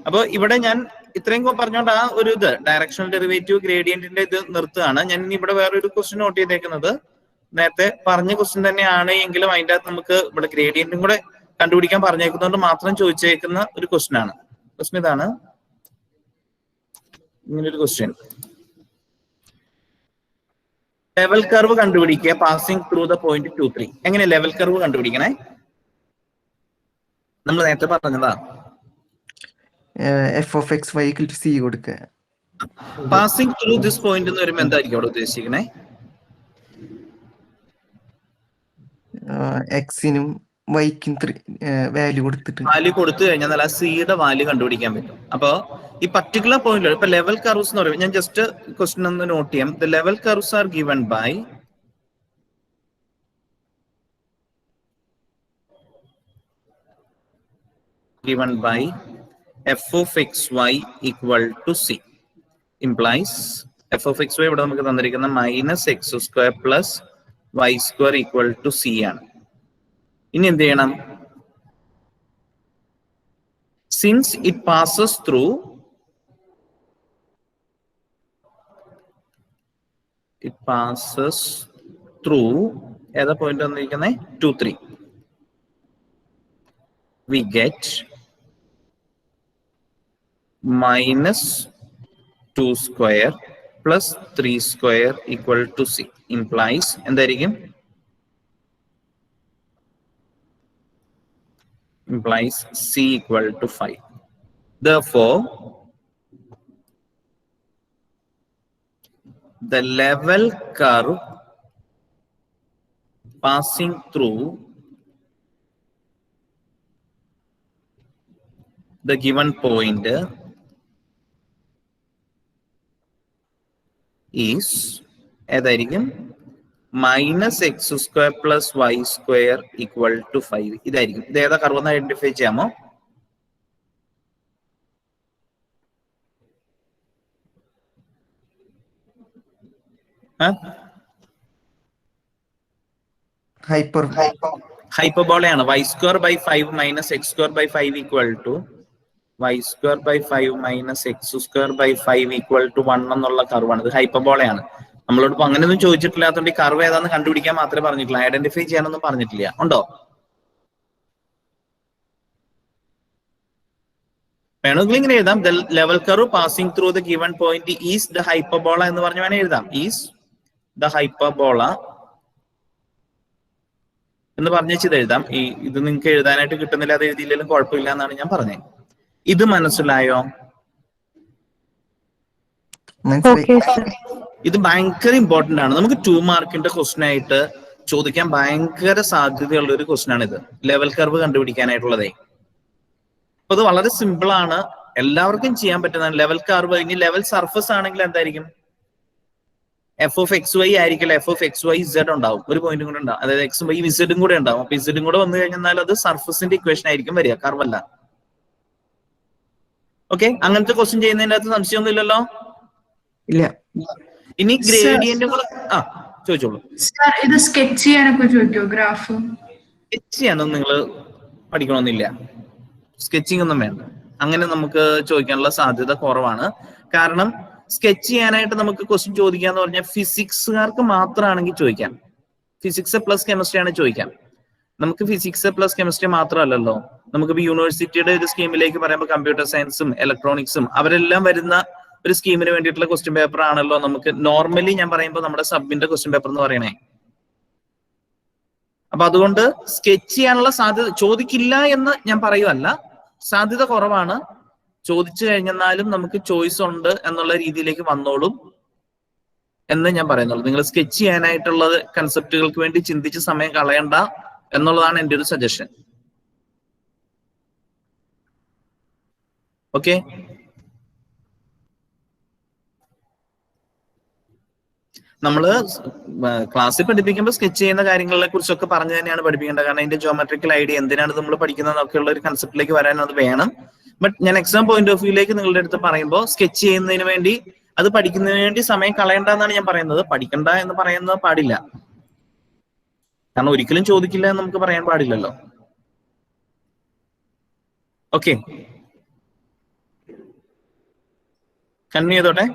അപ്പൊ ഇവിടെ ഞാൻ ഇത്രയും പറഞ്ഞോണ്ട് ആ ഒരു ഇത് ഡയറക്ഷണൽ ഡെറിവേറ്റീവ് ഗ്രേഡിയന്റിന്റെ ഇത് നിർത്തുകയാണ്. ഞാൻ ഇനി ഇവിടെ വേറൊരു ക്വസ്റ്റ്യൻ നോട്ട് ചെയ്തേക്കുന്നത് നേരത്തെ പറഞ്ഞ ക്വസ്റ്റ്യൻ തന്നെയാണ് എങ്കിലും അതിൻ്റെ അകത്ത് നമുക്ക് ഇവിടെ ഗ്രേഡിയന്റും കൂടെ കണ്ടുപിടിക്കാൻ പറഞ്ഞേക്കുന്നതുകൊണ്ട് മാത്രം ചോദിച്ചേക്കുന്ന ഒരു ക്വസ്റ്റ്യൻ ആണ്. ക്വസ്റ്റ്യൻ ഇതാണ്, ഇങ്ങനൊരു ക്വസ്റ്റ്യൻ. ലെവൽ കർവ് കണ്ടുപിടിക്കുക പാസിംഗ് ത്രൂ ദ പോയിന്റ് 2, 3. എങ്ങനെ ലെവൽ കർവ് കണ്ടുപിടിക്കണേ? നമ്മൾ നേരത്തെ പറഞ്ഞതാ. f(x, y) = c കൊടുക്കുക. പാസിംഗ് ത്രൂ ദിസ് പോയിന്റ് എന്ന് വരുമ്പോൾ എന്തായിരിക്കും അവിടെ ഉദ്ദേശിക്കണേ? എക്സിനും വൈക്കും വാല്യൂ കൊടുത്തിട്ട് വാല്യൂ കൊടുത്തു കഴിഞ്ഞാൽ ആ സിയുടെ വാല്യൂ കണ്ടുപിടിക്കാൻ പറ്റും. അപ്പൊ ഈ പർട്ടിക്കുലർ പോയിന്റ് ഇപ്പൊ ലെവൽ കർവ്സ് എന്ന് പറയുമ്പോൾ ഞാൻ ജസ്റ്റ് ക്വസ്റ്റ്യൻ ഒന്ന് നോട്ട് ചെയ്യാം. The level curves are given by f of xy equal to c implies f of xy ഇവിടെ നമുക്ക് തന്നിരിക്കുന്ന -x² plus y² equal to c ആണ്. ഇനി എന്ത് ചെയ്യണം? സിൻസ് ഇറ്റ് പാസസ് ത്രൂ ഏതാ പോയിന്റ് തന്നിരിക്കുന്നത്? 2, 3. we get minus 2 square plus 3 square equal to C implies എന്തായിരിക്കും? Implies C equal to 5. Therefore, the level curve passing through the given point is ഏതായിരിക്കും? minus x square plus y square equal to 5. ഇതായിരിക്കും. ഇത് ഏതാ curve എന്ന് identify ചെയ്യാമോ? ഹൈപ്പർബോളയാണ്. y square by 5 minus x square by 5 equal to y square by 5 minus x square by 5 equal to 1 എന്നുള്ള കർവാണ്. ഇത് ഹൈപ്പർബോളയാണ്. നമ്മളോട് ഇപ്പൊ അങ്ങനെയൊന്നും ചോദിച്ചിട്ടില്ലാത്തതുകൊണ്ട് ഈ കർവ് ഏതാന്ന് കണ്ടുപിടിക്കാൻ മാത്രമേ പറഞ്ഞിട്ടില്ല, ഐഡന്റിഫൈ ചെയ്യാനൊന്നും പറഞ്ഞിട്ടില്ല. ഉണ്ടോ? വേണമെങ്കിൽ ഇങ്ങനെ എഴുതാം, the level curve passing through the given point is the hyperbola എന്ന് പറഞ്ഞ് വേണേ എഴുതാം. ഈസ് ദ ഹൈപ്പർബോള എന്ന് പറഞ്ഞത് എഴുതാം. ഇത് നിങ്ങൾക്ക് എഴുതാനായിട്ട് കിട്ടുന്നില്ല, അത് എഴുതിയില്ലെങ്കിലും കുഴപ്പമില്ല എന്നാണ് ഞാൻ പറഞ്ഞത്. ഇത് മനസ്സിലായോ? ഇത് ഭയങ്കര ഇമ്പോർട്ടന്റ് ആണ്. നമുക്ക് 2 മാർക്കിന്റെ ക്വസ്റ്റ്യൻ ആയിട്ട് ചോദിക്കാൻ ഭയങ്കര സാധ്യതയുള്ള ഒരു ക്വസ്റ്റ്യൻ ആണ് ഇത്, ലെവൽ കർവ് കണ്ടുപിടിക്കാനായിട്ടുള്ളതേ. അപ്പൊ ഇത് വളരെ സിമ്പിൾ ആണ്, എല്ലാവർക്കും ചെയ്യാൻ പറ്റുന്നതാണ്. ലെവൽ കർവ് ഇനി ലെവൽ സർഫസ് ആണെങ്കിൽ എന്തായിരിക്കും? എഫ് ഓഫ് എക്സ് വൈ ആയിരിക്കില്ല, f of X Y z ഉണ്ടാവും, ഒരു പോയിന്റും കൂടെ ഉണ്ടാവും. അതായത് എക്സും വൈ ഇസഡും കൂടെ ഉണ്ടാവും. അപ്പൊ ഇസഡും കൂടെ വന്നു കഴിഞ്ഞാൽ അത് സർഫസിന്റെ ഇക്വേഷൻ ആയിരിക്കും വരിക, കർവല്ല. ഓക്കെ, അങ്ങനത്തെ ക്വസ്റ്റ്യൻ ചെയ്യുന്നതിന്റെ അകത്ത് സംശയമൊന്നും ഇല്ലല്ലോ? ഇല്ല. ഇനി ഗ്രേഡിയന്റ് ചോദിച്ചോളൂ. ഇത് സ്കെച്ച് ചെയ്യാനൊക്കെ ചോദിക്കോ? ഗ്രാഫ് സ്കെച്ച് ചെയ്യാനൊന്നും നിങ്ങൾ പഠിക്കണമെന്നില്ല, സ്കെച്ചിങ് ഒന്നും വേണ്ട. അങ്ങനെ നമുക്ക് ചോദിക്കാനുള്ള സാധ്യത കുറവാണ്. കാരണം സ്കെച്ച് ചെയ്യാനായിട്ട് നമുക്ക് ക്വസ്റ്റ്യൻ ചോദിക്കാന്ന് പറഞ്ഞാൽ ഫിസിക്സുകാർക്ക് മാത്രമാണെങ്കിൽ ചോദിക്കാം. ഫിസിക്സ് പ്ലസ് കെമിസ്ട്രി ആണ് ചോദിക്കാം. നമുക്ക് ഫിസിക്സ് പ്ലസ് കെമിസ്ട്രി മാത്രമല്ലല്ലോ, നമുക്കിപ്പോ യൂണിവേഴ്സിറ്റിയുടെ ഒരു സ്കീമിലേക്ക് പറയുമ്പോൾ കമ്പ്യൂട്ടർ സയൻസും ഇലക്ട്രോണിക്സും അവരെല്ലാം വരുന്ന ഒരു സ്കീമിന് വേണ്ടിയിട്ടുള്ള ക്വസ്റ്റ്യൻ പേപ്പർ ആണല്ലോ നമുക്ക് നോർമലി ഞാൻ പറയുമ്പോൾ നമ്മുടെ സബിന്റെ ക്വസ്റ്റ്യൻ പേപ്പർ എന്ന് പറയണേ. അപ്പൊ അതുകൊണ്ട് സ്കെച്ച് ചെയ്യാനുള്ള സാധ്യത ചോദിക്കില്ല എന്ന് ഞാൻ പറയുമല്ല, സാധ്യത കുറവാണ്. ചോദിച്ചു കഴിഞ്ഞാലും നമുക്ക് ചോയ്സ് ഉണ്ട് എന്നുള്ള രീതിയിലേക്ക് വന്നോളും എന്ന് ഞാൻ പറയുന്നുള്ളൂ. നിങ്ങൾ സ്കെച്ച് ചെയ്യാനായിട്ടുള്ള കൺസെപ്റ്റുകൾക്ക് വേണ്ടി ചിന്തിച്ച് സമയം കളയണ്ട എന്നുള്ളതാണ് എൻ്റെ ഒരു സജഷൻ. ഓക്കെ, നമ്മള് ക്ലാസ്സിൽ പഠിപ്പിക്കുമ്പോൾ സ്കെച്ച് ചെയ്യുന്ന കാര്യങ്ങളെ കുറിച്ചൊക്കെ പറഞ്ഞു തന്നെയാണ് പഠിപ്പിക്കേണ്ടത്. കാരണം അതിന്റെ ജോമെട്രിക്കൽ ഐഡിയ എന്തിനാണ് നമ്മൾ പഠിക്കുന്നത് എന്നൊക്കെയുള്ള ഒരു കൺസെപ്റ്റിലേക്ക് വരാൻ അത് വേണം. ബട്ട് ഞാൻ എക്സാം പോയിന്റ് ഓഫ് വ്യൂയിലേക്ക് നിങ്ങളുടെ അടുത്ത് പറയുമ്പോൾ സ്കെച്ച് ചെയ്യുന്നതിന് വേണ്ടി, അത് പഠിക്കുന്നതിന് വേണ്ടി സമയം കളയണ്ട എന്നാണ് ഞാൻ പറയുന്നത്. പഠിക്കണ്ട എന്ന് പറയുന്നത് പാടില്ല, കാരണം ഒരിക്കലും ചോദിക്കില്ല എന്ന് നമുക്ക് പറയാൻ പാടില്ലല്ലോ. ഓക്കെ, കണ്ടിന്യൂ ചെയ്തോട്ടെ.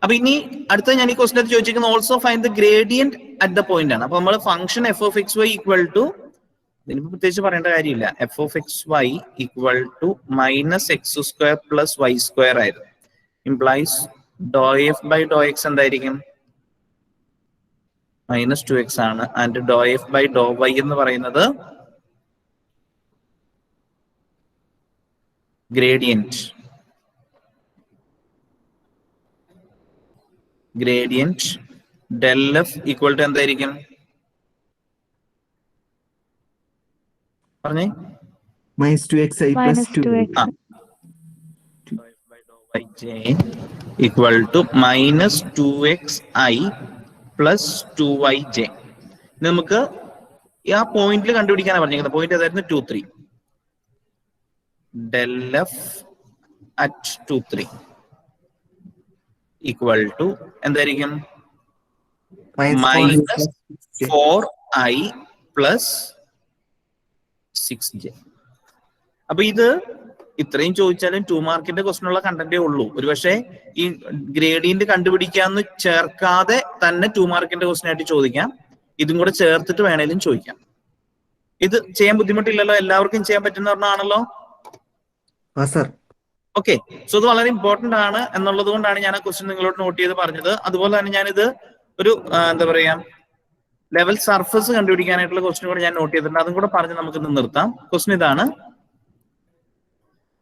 അപ്പൊ ഇനി അടുത്ത ഞാൻ ഈ ക്വസ്റ്റ്യൻ ചോദിച്ചിരിക്കുന്നത് also find the gradient at the point ആണ്. അപ്പൊ നമ്മൾ function F of X Y equal to, ഇതിനിപ്പോ പ്രത്യേകിച്ച് പറയേണ്ട കാര്യമില്ല, F of X Y equal to minus X square plus Y square ആയിരുന്നു. Implies doe F by doe X എന്തായിരിക്കും? Minus 2x ആണ്. And doe F by doe Y എന്ന് പറയുന്നത് gradient. Gradient del F equal to എന്തായിരിക്കും പറഞ്ഞേ? Minus 2xi plus 2y equal to minus 2xi plus 2yj. നമുക്ക് ആ പോയിന്റിൽ കണ്ടുപിടിക്കാനാണ് പറഞ്ഞിരിക്കുന്നത്. പോയിന്റ് ഏതായിരുന്നു? 2, 3. Del F at 2, 3 equal to എന്തായിരിക്കും? Minus 4i plus 6j. അപ്പൊ ഇത് ഇത്രയും ചോദിച്ചാലും 2 മാർക്കിന്റെ ക്വസ്റ്റ്യൻ ഉള്ള കണ്ടന്റേ ഉള്ളൂ. ഒരുപക്ഷെ ഈ ഗ്രേഡിയന്റ് കണ്ടുപിടിക്കാന്ന് ചേർക്കാതെ തന്നെ 2 മാർക്കിന്റെ ക്വസ്റ്റ്യൻ ആയിട്ട് ചോദിക്കാം. ഇതും കൂടെ ചേർത്തിട്ട് വേണേലും ചോദിക്കാം. ഇത് ചെയ്യാൻ ബുദ്ധിമുട്ടില്ലല്ലോ, എല്ലാവർക്കും ചെയ്യാൻ പറ്റുന്ന ഒരെണ്ണമാണല്ലോ. ആ സർ. ഓക്കെ, സോ ഇത് വളരെ ഇമ്പോർട്ടന്റ് ആണ് എന്നുള്ളത് കൊണ്ടാണ് ഞാൻ ആ ക്വസ്റ്റ്യൻ നിങ്ങളോട് നോട്ട് ചെയ്ത് പറഞ്ഞത്. അതുപോലെ തന്നെ ഞാനിത് ഒരു എന്താ പറയാ ലെവൽ സർഫസ് കണ്ടുപിടിക്കാനായിട്ടുള്ള ക്വസ്റ്റ്യൻ കൂടെ ഞാൻ നോട്ട് ചെയ്തിട്ടുണ്ട്, അതും കൂടെ പറഞ്ഞ് നമുക്ക് ഇന്ന് നിർത്താം. ക്വസ്റ്റ്യൻ ഇതാണ്: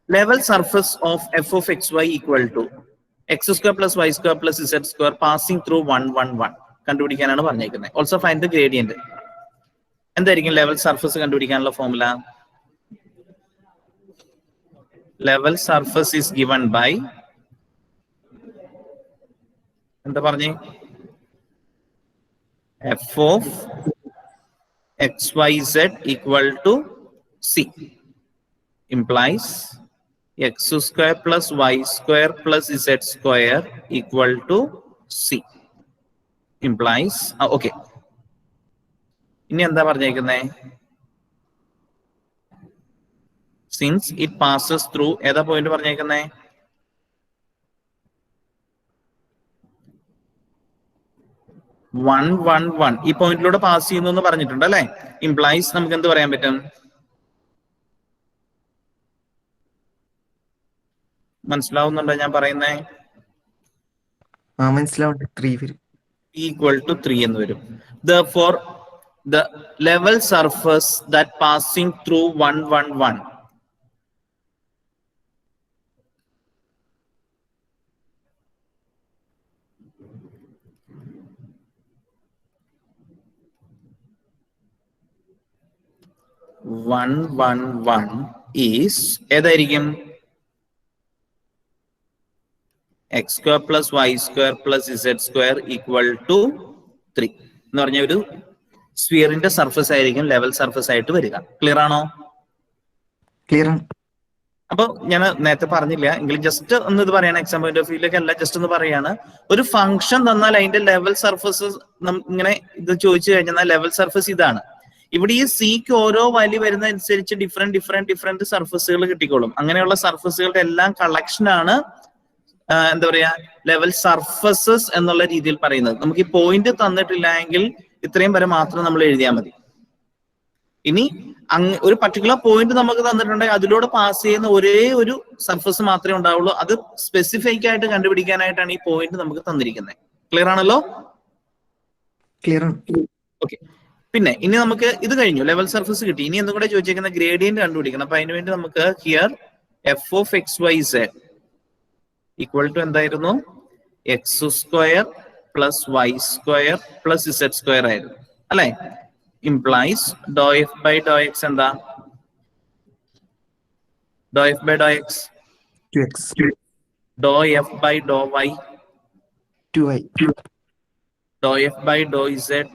level surface of f of X Y equal to x square plus Y square plus Z square passing through 1 1 1 കണ്ടുപിടിക്കാനാണ് പറഞ്ഞേക്കുന്നത്. Also find the gradient. എന്തായിരിക്കും ലെവൽ സർഫസ് കണ്ടുപിടിക്കാനുള്ള formula? Level surface is given by എന്താ പറഞ്ഞേ? F of X Y Z equal to c implies x square plus y square plus z square equal to c implies okay. ഇനി എന്താ പറഞ്ഞേക്കുന്നേ? since it passes through ഏതാ point പറഞ്ഞേക്കുന്നേ? 1 1 1 ഈ പോയിന്റിലൂടെ pass ചെയ്യുന്നു എന്ന് പറഞ്ഞിട്ടുണ്ട് അല്ലെ. implies നമുക്ക് എന്ത് പറയാൻ പറ്റും? മനസ്സിലാവുന്നുണ്ടോ ഞാൻ പറയുന്നേ? മനസ്സിലാവുന്നുണ്ട്. 3 വരും. ഈക്വൽ ടു 3 എന്ന് വരും. Therefore the level surface that passing through 1 1 1 1 1 1 is ഏതായിരിക്കും? x square plus y square plus z square equal to 3 എന്ന് പറഞ്ഞ ഒരു സ്ഫിയറിന്റെ സർഫസ് ആയിരിക്കും ലെവൽ സർഫസ് ആയിട്ട് വരിക. ക്ലിയർ ആണോ? ക്ലിയർ ആണ്. അപ്പൊ ഞാൻ നേരത്തെ പറഞ്ഞില്ല എങ്കിലും ജസ്റ്റ് ഒന്ന് ഇത് പറയാണ്, എക്സാം പോയിന്റ് ഓഫ് വ്യൂയിലേക്ക് അല്ല, ജസ്റ്റ് ഒന്ന് പറയാണ്. ഒരു ഫംഗ്ഷൻ തന്നാൽ അതിന്റെ ലെവൽ സർഫസ് ഇങ്ങനെ ഇത് ചോദിച്ചു കഴിഞ്ഞാൽ ലെവൽ സർഫസ് ഇതാണ്. ഇവിടെ ഈ സിക്ക് ഓരോ വാല്യൂ വരുന്നതനുസരിച്ച് ഡിഫറെന്റ് സർഫസുകൾ കിട്ടിക്കോളും. അങ്ങനെയുള്ള സർഫസുകളുടെ എല്ലാം കളക്ഷൻ ആണ് എന്താ പറയാ ലെവൽ സർഫസസ് എന്നുള്ള രീതിയിൽ പറയുന്നത്. നമുക്ക് ഈ പോയിന്റ് തന്നിട്ടില്ല എങ്കിൽ ഇത്രയും വരെ മാത്രം നമ്മൾ എഴുതിയാൽ മതി. ഇനി ഒരു പർട്ടിക്കുലർ പോയിന്റ് നമുക്ക് തന്നിട്ടുണ്ടെങ്കിൽ അതിലൂടെ പാസ് ചെയ്യുന്ന ഒരേ ഒരു സർഫസ് മാത്രമേ ഉണ്ടാവുള്ളൂ. അത് സ്പെസിഫിക് ആയിട്ട് കണ്ടുപിടിക്കാനായിട്ടാണ് ഈ പോയിന്റ് നമുക്ക് തന്നിരിക്കുന്നത്. ക്ലിയർ ആണല്ലോ? ക്ലിയർ ആണ്. ഓക്കെ, പിന്നെ ഇനി നമുക്ക് ഇത് കഴിഞ്ഞു, ലെവൽ സർഫസ് കിട്ടി. ഇനി എന്തും കൂടെ ചോദിച്ചേക്കുന്ന ഗ്രേഡിയന്റ് കണ്ടുപിടിക്കണം. അപ്പൊ അതിനുവേണ്ടി നമുക്ക് here F of X Y Z equal to എന്തായിരുന്നു? X square plus Y square plus Z square ആയിരുന്നു അല്ലെ. Implies doe F by doe X എന്താ? Doe F by doe X 2x. Doe F by doe Y 2y. Doe F by doe Z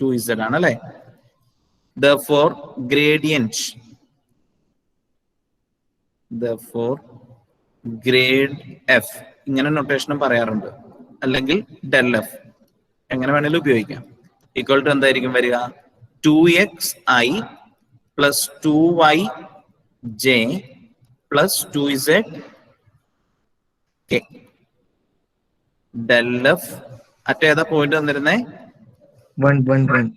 2z ആണ് അല്ലെ. Therefore gradient grade F ഇങ്ങനെ നൊട്ടേഷനും പറയാറുണ്ട്, അല്ലെങ്കിൽ del F എങ്ങനെ വേണേലും ഉപയോഗിക്കാം. ഈക്വൽ ടു എന്തായിരിക്കും വരിക? 2xi plus 2yj plus 2z k. Del F at ഏതാ പോയിന്റ് തന്നിരുന്നേ? 1 1 1.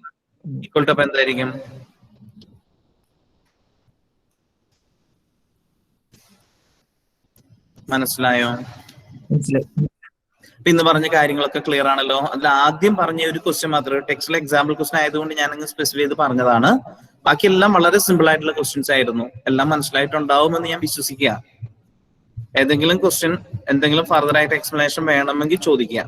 ഈക്വൽ ടു അപ്പൊ എന്തായിരിക്കും? മനസ്സിലായോ? മനസ്സിലായി. ഇന്ന് പറഞ്ഞ കാര്യങ്ങളൊക്കെ ക്ലിയർ ആണല്ലോ. അതിൽ ആദ്യം പറഞ്ഞ ഒരു ക്വസ്റ്റ്യൻ മാത്രമേ ടെക്സ്റ്റിലെ എക്സാമ്പിൾ ക്വസ്റ്റ്യൻ ആയതുകൊണ്ട് ഞാൻ അങ്ങ് സ്പെസിഫൈ ചെയ്ത് പറഞ്ഞതാണ്. ബാക്കിയെല്ലാം വളരെ സിമ്പിൾ ആയിട്ടുള്ള ക്വസ്റ്റ്യൻസ് ആയിരുന്നു. എല്ലാം മനസ്സിലായിട്ടുണ്ടാവുമെന്ന് ഞാൻ വിശ്വസിക്കുക. ഏതെങ്കിലും ക്വസ്റ്റ്യൻ എന്തെങ്കിലും ഫർദർ ആയിട്ട് എക്സ്പ്ലനേഷൻ വേണമെങ്കിൽ ചോദിക്കുക.